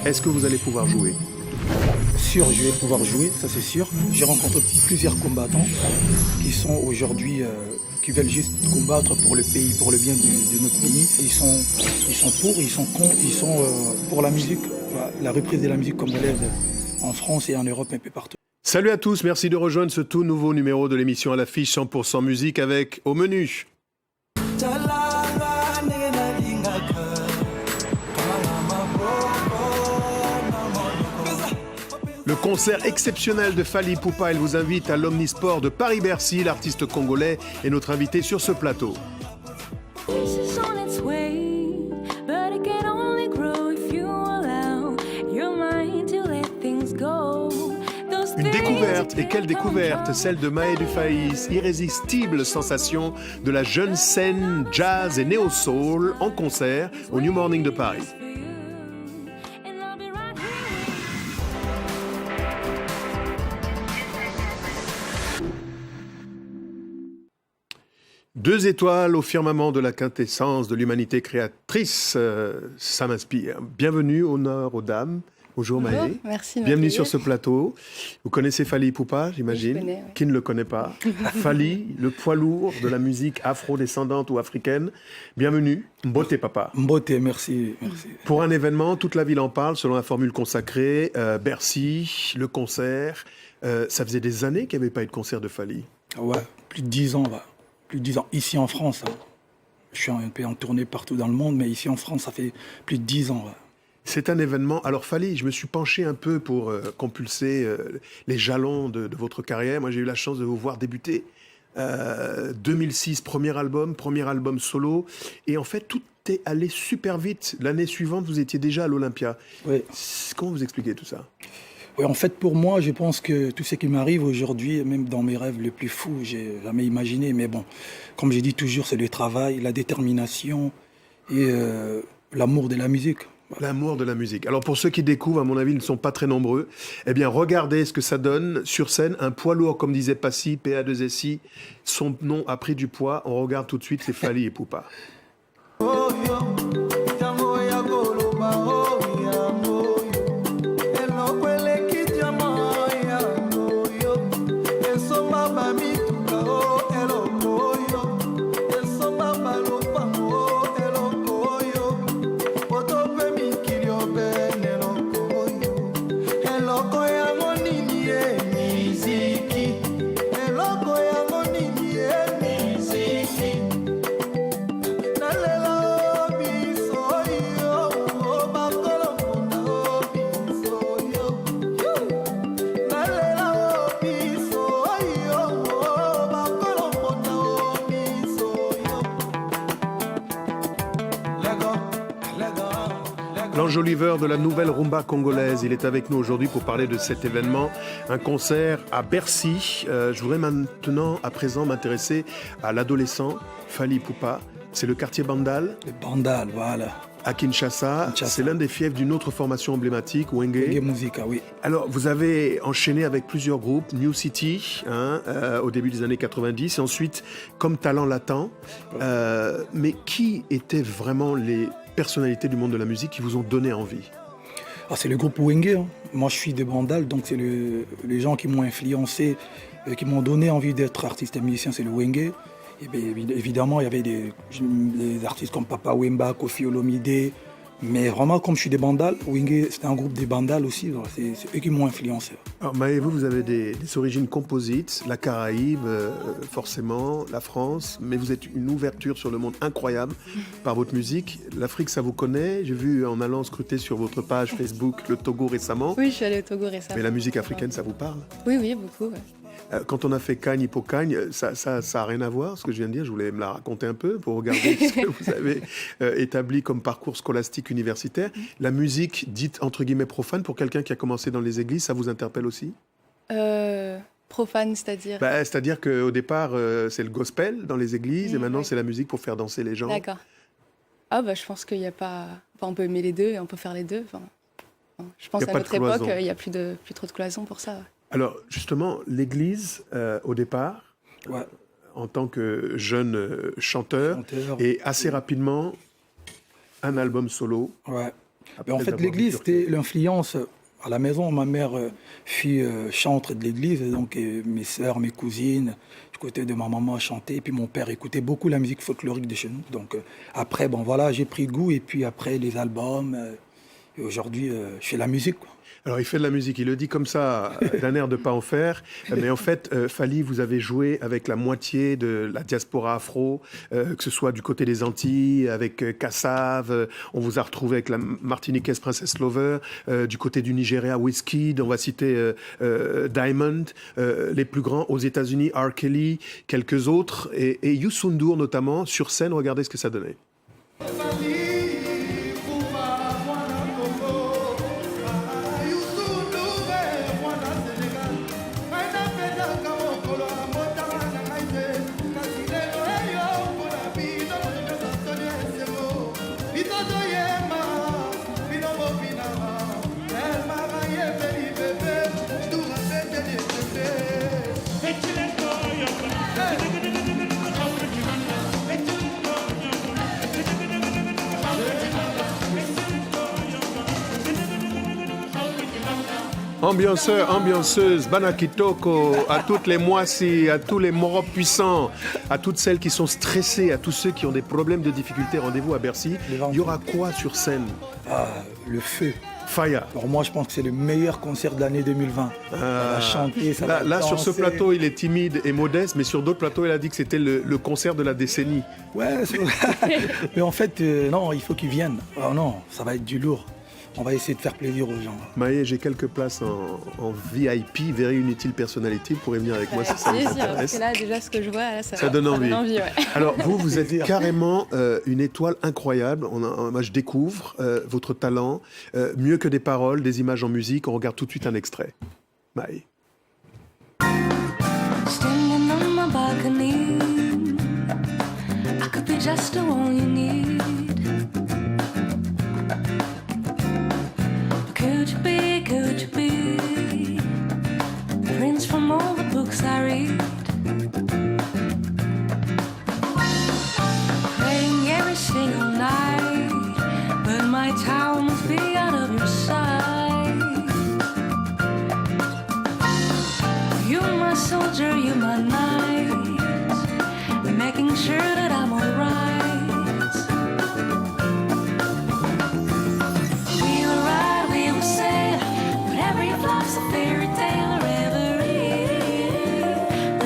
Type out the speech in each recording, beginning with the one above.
Est-ce que vous allez pouvoir jouer? Sûr, je vais pouvoir jouer, ça c'est sûr. J'ai rencontré plusieurs combattants qui sont aujourd'hui, qui veulent juste combattre pour le pays, pour le bien de notre pays. Ils sont pour, ils sont contre, ils sont pour la musique, la reprise de la musique congolaise en France et en Europe, un peu partout. Salut à tous, merci de rejoindre ce tout nouveau numéro de l'émission à l'affiche 100% musique avec au menu. Le concert exceptionnel de Fally Ipupa, elle vous invite à l'Omnisport de Paris-Bercy. L'artiste congolais est notre invité sur ce plateau. Une découverte, et quelle découverte, celle de Maë Dufaïs, irrésistible sensation de la jeune scène jazz et néo-soul en concert au New Morning de Paris. Deux étoiles au firmament de la quintessence de l'humanité créatrice, ça m'inspire. Bienvenue, honneur aux dames. Bonjour Maë. Merci. Bienvenue sur ce plateau. Vous connaissez Fally Ipupa, j'imagine? Oui, je connais, oui. Qui ne le connaît pas? Fally, le poids lourd de la musique afro-descendante ou africaine. Bienvenue. Mbote papa. Mbote, merci. Pour un événement, toute la ville en parle selon la formule consacrée. Bercy, le concert. Ça faisait des années qu'il n'y avait pas eu de concert de Fally. Ouais, plus de 10 ans, plus de 10 ans. Ici en France, je suis un peu en tournée partout dans le monde, mais ici en France, ça fait plus de 10 ans. C'est un événement. Alors Fally, je me suis penché un peu pour compulser les jalons de votre carrière. Moi, j'ai eu la chance de vous voir débuter. 2006, premier album solo. Et en fait, tout est allé super vite. L'année suivante, vous étiez déjà à l'Olympia. Oui. Comment vous expliquez tout ça? Oui, en fait, pour moi, je pense que tout ce qui m'arrive aujourd'hui, même dans mes rêves les plus fous, j'ai jamais imaginé. Mais bon, comme je dis toujours, c'est le travail, la détermination et l'amour de la musique. L'amour de la musique. Alors pour ceux qui découvrent, à mon avis, ils ne sont pas très nombreux. Eh bien, regardez ce que ça donne sur scène. Un poids lourd, comme disait Passy, PA2SI. Son nom a pris du poids. On regarde tout de suite, c'est Fally Ipupa. L'Ange Oliver de la nouvelle rumba congolaise, il est avec nous aujourd'hui pour parler de cet événement, un concert à Bercy. Je voudrais maintenant, à présent, m'intéresser à l'adolescent Fally Ipupa. C'est le quartier Bandal. Le Bandal, voilà. À Kinshasa. C'est l'un des fiefs d'une autre formation emblématique, Wenge. Wenge Musica, oui. Alors, vous avez enchaîné avec plusieurs groupes, New City, au début des années 90, et ensuite, comme talent latent. Mais qui étaient vraiment les personnalités du monde de la musique qui vous ont donné envie? C'est le groupe Wenge. Moi, je suis de Bandal, donc c'est les gens qui m'ont influencé, qui m'ont donné envie d'être artiste et musicien, c'est le Wenge. Et bien, évidemment, il y avait des artistes comme Papa Wemba, Koffi Olomide. Mais vraiment, comme je suis des Bandal, Wenge, c'était un groupe des Bandal aussi. C'est eux qui m'ont influencé. Alors, Maë, vous avez des origines composites, la Caraïbe, forcément, la France, mais vous êtes une ouverture sur le monde incroyable par votre musique. L'Afrique, ça vous connaît. J'ai vu en allant scruter sur votre page Facebook le Togo récemment. Oui, je suis allée au Togo récemment. Mais la musique africaine, ça vous parle? Oui, beaucoup. Ouais. Quand on a fait Cagne, Hippocagne, ça a rien à voir, ce que je viens de dire. Je voulais me la raconter un peu pour regarder ce que vous avez établi comme parcours scolastique universitaire. La musique dite entre guillemets profane, pour quelqu'un qui a commencé dans les églises, ça vous interpelle aussi? Profane, c'est-à-dire? C'est-à-dire qu'au départ, c'est le gospel dans les églises et maintenant c'est la musique pour faire danser les gens. D'accord. Je pense qu'il n'y a pas... on peut aimer les deux et on peut faire les deux. Je pense qu'à notre époque, il n'y a plus trop de cloison pour ça. Alors, justement, l'église, au départ, en tant que jeune chanteur, et assez rapidement, un album solo. Ouais. En fait, l'église, c'était l'influence. À la maison, ma mère fut chantre de l'église, donc mes sœurs, mes cousines, du côté de ma maman chantaient, et puis mon père écoutait beaucoup la musique folklorique de chez nous. Donc après, j'ai pris goût, et puis après les albums, et aujourd'hui, je fais la musique, quoi. Alors, il fait de la musique, il le dit comme ça, d'un air de pas en faire. Mais en fait, Fally, vous avez joué avec la moitié de la diaspora afro, que ce soit du côté des Antilles, avec Kassav, on vous a retrouvé avec la Martiniquaise Princess Lover, du côté du Nigeria, Wizkid, on va citer Diamond, les plus grands aux États-Unis, R. Kelly, quelques autres, et Youssou N'Dour notamment, sur scène, regardez ce que ça donnait. Ambianceurs, ambianceuses, Banakitoko, à toutes les moissis, à tous les morts puissants, à toutes celles qui sont stressées, à tous ceux qui ont des problèmes de difficulté, rendez-vous à Bercy. Il y aura quoi sur scène? Le feu. Faya. Alors moi, je pense que c'est le meilleur concert de l'année 2020. Ça va chanter, ça va là, danser. sur ce plateau, il est timide et modeste, mais sur d'autres plateaux, il a dit que c'était le concert de la décennie. Ouais, mais en fait, non, il faut qu'ils viennent. Oh non, ça va être du lourd. On va essayer de faire plaisir aux gens. Maë, j'ai quelques places en VIP, Very Inutile Personality. Vous pourrez venir avec moi si ça vous intéresse. Parce que là, déjà, ce que je vois, là, ça donne envie. Ouais. Alors, vous êtes carrément une étoile incroyable. Moi, je découvre votre talent. Mieux que des paroles, des images en musique. On regarde tout de suite un extrait. Maë. Standing on my balcony, I could be just the one you need. Could you be the prince from all the books I read? Praying every single night, but my tower must be out of your sight. You're my soldier, you're my knight, making sure that I'm alright.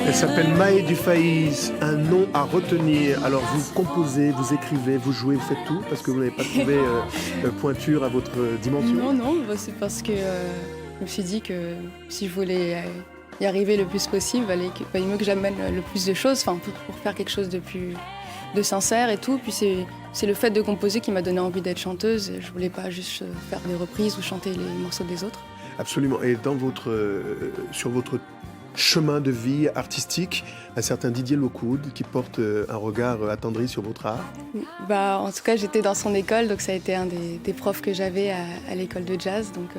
Elle s'appelle Maë Dufayz, un nom à retenir. Alors vous composez, vous écrivez, vous jouez, vous faites tout parce que vous n'avez pas trouvé pointure à votre dimension? Non, c'est parce que je me suis dit que si je voulais y arriver le plus possible, il valait mieux que j'amène le plus de choses, pour faire quelque chose de sincère et tout. Puis c'est le fait de composer qui m'a donné envie d'être chanteuse. Je voulais pas juste faire des reprises ou chanter les morceaux des autres. Absolument. Et sur votre chemin de vie artistique, un certain Didier Lockwood qui porte un regard attendri sur votre art? En tout cas, j'étais dans son école, donc ça a été un des profs que j'avais à l'école de jazz, donc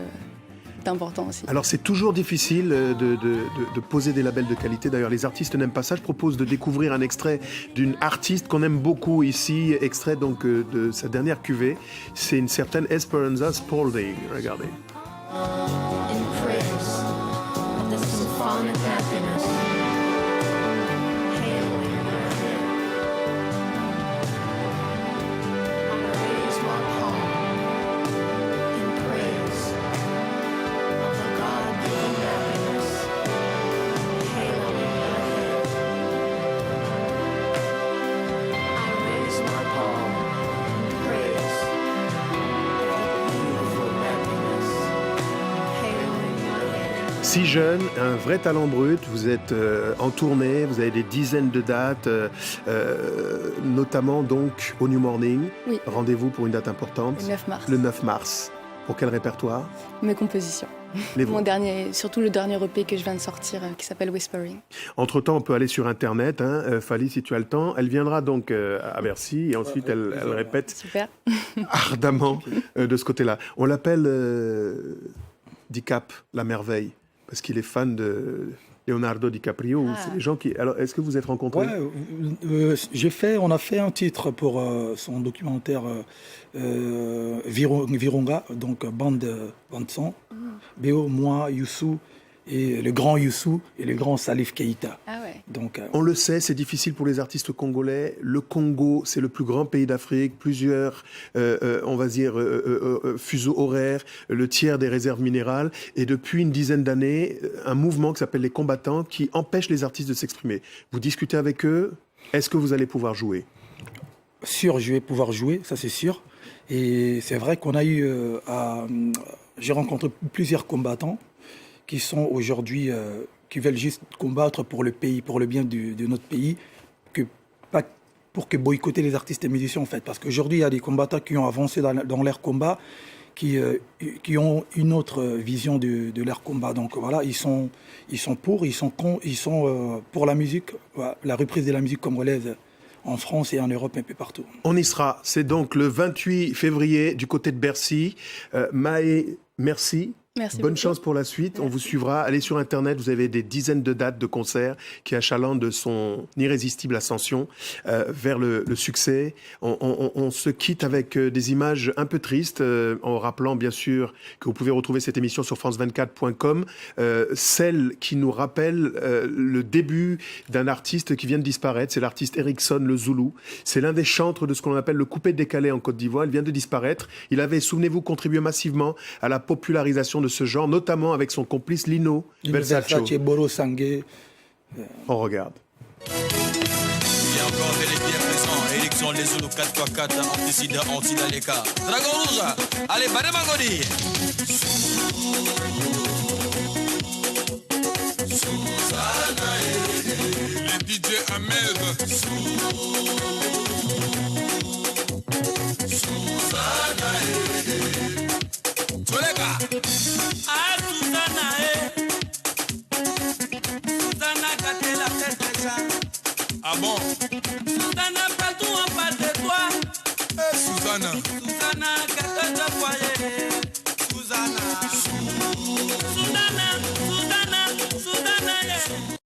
c'est important aussi. Alors c'est toujours difficile de poser des labels de qualité. D'ailleurs, les artistes n'aiment pas ça. Je propose de découvrir un extrait d'une artiste qu'on aime beaucoup ici, extrait donc de sa dernière cuvée. C'est une certaine Esperanza Spalding. Regardez. In praise of the symphonic happiness, hailing your head. I raise my palm in praise of the God-given happiness, hailing your head. I raise my palm in praise of the beautiful happiness. Si jeune, un vrai talent brut, vous êtes en tournée, vous avez des dizaines de dates, notamment donc au New Morning. Oui. Rendez-vous pour une date importante. Le 9 mars. Le 9 mars. Pour quel répertoire? Mes compositions. Surtout le dernier EP que je viens de sortir qui s'appelle Whispering. Entre-temps, on peut aller sur Internet, Fally, si tu as le temps. Elle viendra donc à Bercy et ensuite elle répète Super. ardemment de ce côté-là. On l'appelle Dicap, la merveille, parce qu'il est fan Leonardo DiCaprio. Ah. C'est des gens qui. Alors, est-ce que vous êtes rencontrés? Ouais, on a fait un titre pour son documentaire Virunga, donc bande son. Béo, moi, Youssou, et le grand Youssou et le grand Salif Keïta. Ah ouais. Donc, On le sait, c'est difficile pour les artistes congolais. Le Congo, c'est le plus grand pays d'Afrique. Plusieurs, on va dire, fuseaux horaires, le tiers des réserves minérales. Et depuis une dizaine d'années, un mouvement qui s'appelle les combattants qui empêche les artistes de s'exprimer. Vous discutez avec eux. Est-ce que vous allez pouvoir jouer? sûr, je vais pouvoir jouer, ça c'est sûr. Et c'est vrai qu'on a eu j'ai rencontré plusieurs combattants qui sont aujourd'hui, qui veulent juste combattre pour le pays, pour le bien de notre pays, pas pour que boycotter les artistes et musiciens en fait. Parce qu'aujourd'hui, il y a des combattants qui ont avancé dans leur combat, qui ont une autre vision de leur combat. Donc voilà, ils sont pour la musique, la reprise de la musique congolaise en France et en Europe, un peu partout. On y sera. C'est donc le 28 février du côté de Bercy. Maë, merci. Merci Bonne beaucoup. chance pour la suite. On vous suivra. Allez sur Internet. Vous avez des dizaines de dates de concerts qui achalandent de son irrésistible ascension vers le succès. On se quitte avec des images un peu tristes, en rappelant bien sûr que vous pouvez retrouver cette émission sur france24.com. Celle qui nous rappelle le début d'un artiste qui vient de disparaître. C'est l'artiste Erickson le Zoulou. C'est l'un des chantres de ce qu'on appelle le coupé-décalé en Côte d'Ivoire. Il vient de disparaître. Il avait, souvenez-vous, contribué massivement à la popularisation de ce genre, notamment avec son complice Lino Versace. Boro Sangue. On regarde. Il est encore bel et bien présent. Élection les Zoulous 4x4, anticide, anti-Daleka. Dragon Rouge, allez, Bademagoni. Les DJ Ahmed. Toleka. Ah, Susanna, Susanna, gâté la tête déjà. Ah bon? Susanna, partout en face de toi. Susanna. Susanna, gâté de foyer.